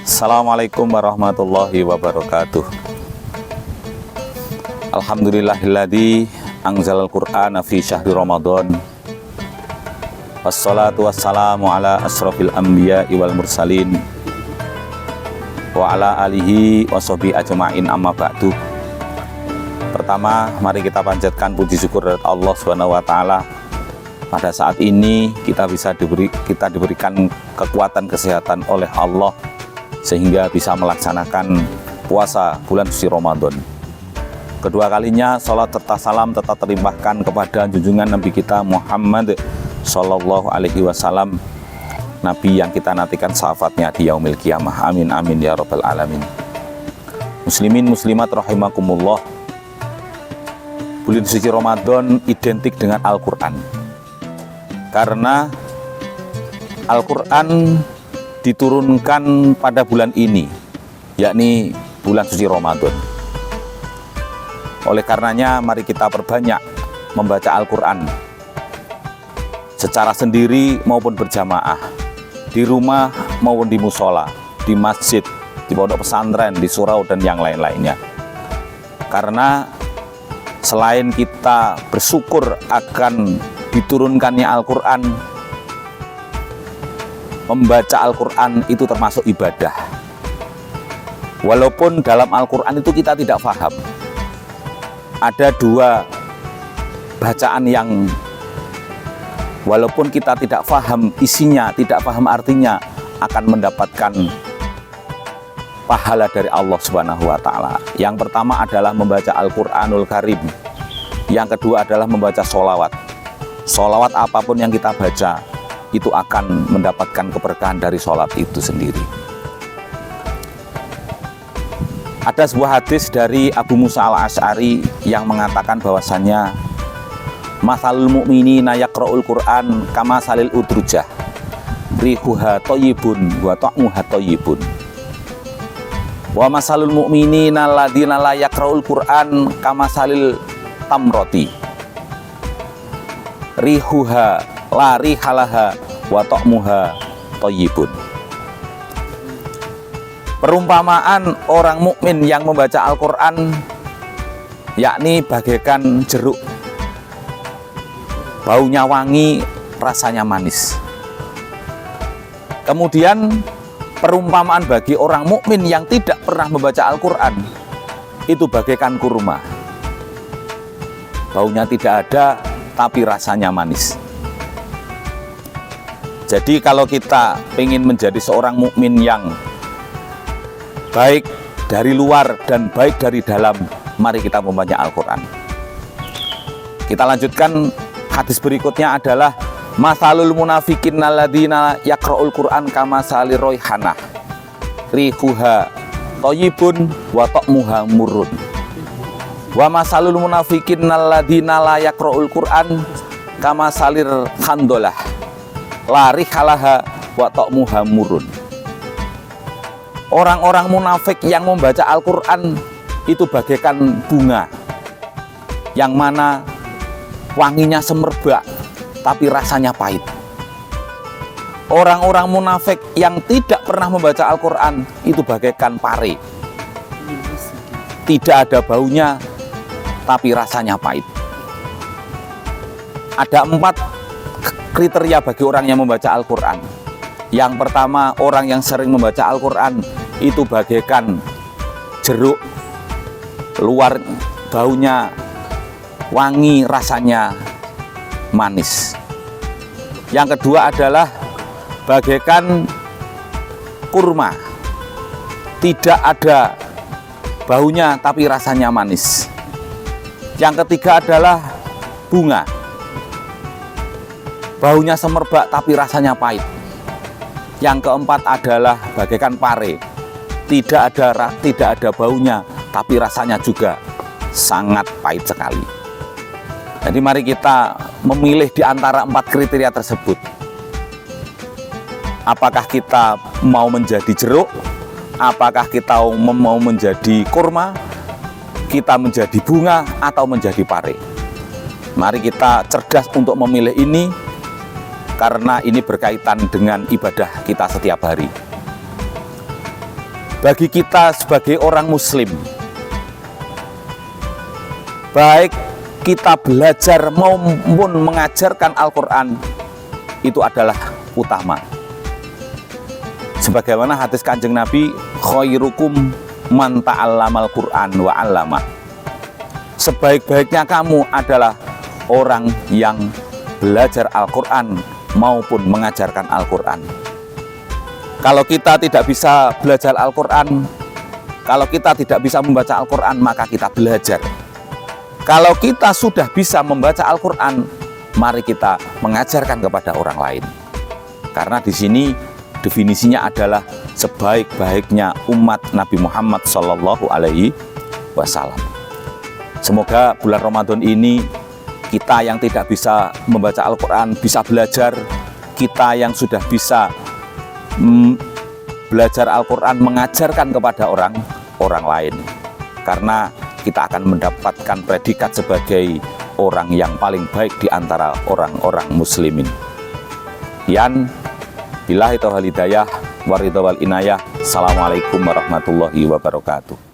Assalamualaikum warahmatullahi wabarakatuh. Alhamdulillahilladzi anzalal qur'ana fi syahri Ramadan. Wassalatu wassalamu ala asrofil anbiya'i wal mursalin wa ala alihi wa sahbihi ajma'in, amma ba'du. Pertama, mari kita panjatkan puji syukur dari Allah Subhanahu wa taala. Pada saat ini kita diberikan kekuatan kesehatan oleh Allah sehingga bisa melaksanakan puasa bulan suci Ramadan. Kedua kalinya salat serta salam tetap terlimpahkan kepada junjungan Nabi kita Muhammad Sallallahu Alaihi Wasallam, Nabi yang kita nantikan syafaatnya di yaumil qiyamah. Amin amin ya rabbal alamin. Muslimin muslimat rahimakumullah, bulan suci Ramadan identik dengan Al-Quran, karena Al-Quran diturunkan pada bulan ini, yakni bulan suci Ramadan. Oleh karenanya mari kita perbanyak membaca Al-Quran secara sendiri maupun berjamaah, di rumah maupun di musola, di masjid, di pondok pesantren, di surau dan yang lain-lainnya. Karena selain kita bersyukur akan diturunkannya Al-Quran, membaca Al-Quran itu termasuk ibadah. Walaupun dalam Al-Quran itu kita tidak paham, ada dua bacaan yang walaupun kita tidak paham isinya, tidak paham artinya, akan mendapatkan pahala dari Allah Subhanahu wa taala. Yang pertama adalah membaca Al-Quranul Karim. Yang kedua adalah membaca sholawat. Sholawat apapun yang kita baca itu akan mendapatkan keberkahan dari sholat itu sendiri. Ada sebuah hadis dari Abu Musa al-Asy'ari yang mengatakan bahwasannya masalul mu'minina yaqra'ul Qur'an kama salil udrujah rihuha thayyibun wa ta'muha thayyibun wa masalul mu'minina alladziina la yaqra'ul Qur'an kama salil tamroti rihuha la rihalaha wa ta'muha thayyibun. Perumpamaan orang mukmin yang membaca Al-Quran yakni bagaikan jeruk, baunya wangi, rasanya manis. Kemudian perumpamaan bagi orang mukmin yang tidak pernah membaca Al-Quran itu bagaikan kurma, baunya tidak ada tapi rasanya manis. Jadi kalau kita ingin menjadi seorang mukmin yang baik dari luar dan baik dari dalam, mari kita membaca Al-Quran. Kita lanjutkan, hadis berikutnya adalah masalul munafikin alladzina yaqra'ul Qur'an kama salir roihanah rihuha thayyibun wa ta'muha murrun wa masalul munafikin alladzina la yaqra'ul Qur'an kama salir khandolah la rihalaha wa ta'muha murrun. Orang-orang munafik yang membaca Al-Quran itu bagaikan bunga yang mana wanginya semerbak tapi rasanya pahit. Orang-orang munafik yang tidak pernah membaca Al-Quran itu bagaikan pare, tidak ada baunya tapi rasanya pahit. Ada 4 kriteria bagi orang yang membaca Al-Quran. Yang pertama, orang yang sering membaca Al-Quran itu bagaikan jeruk, luar baunya wangi, rasanya manis. Yang kedua adalah bagaikan kurma, tidak ada baunya tapi rasanya manis. Yang ketiga adalah bunga, baunya semerbak tapi rasanya pahit. Yang keempat adalah bagaikan pare, tidak ada baunya tapi rasanya juga sangat pahit sekali. Jadi mari kita memilih di antara 4 kriteria tersebut. Apakah kita mau menjadi jeruk, apakah kita mau menjadi kurma, kita menjadi bunga, atau menjadi pare. Mari kita cerdas untuk memilih ini, karena ini berkaitan dengan ibadah kita setiap hari. bagi kita sebagai orang muslim, baik kita belajar maupun mengajarkan Al-Quran, itu adalah utama. Sebagaimana hadis Kanjeng Nabi, khairukum man ta'allamal Qur'an wa 'allama. Sebaik-baiknya kamu adalah orang yang belajar Al-Quran maupun mengajarkan Al-Quran. Kalau kita tidak bisa belajar Al-Quran, kalau kita tidak bisa membaca Al-Quran, maka kita belajar. Kalau kita sudah bisa membaca Al-Quran, mari kita mengajarkan kepada orang lain. Karena di sini definisinya adalah sebaik-baiknya umat Nabi Muhammad SAW. Semoga bulan Ramadan ini kita yang tidak bisa membaca Al-Quran bisa belajar, kita yang sudah bisa belajar Al-Quran mengajarkan kepada orang lain, karena kita akan mendapatkan predikat sebagai orang yang paling baik di antara orang-orang muslimin. Billahi taufiq wal hidayah wa ridha wal inayah. Assalamualaikum warahmatullahi wabarakatuh.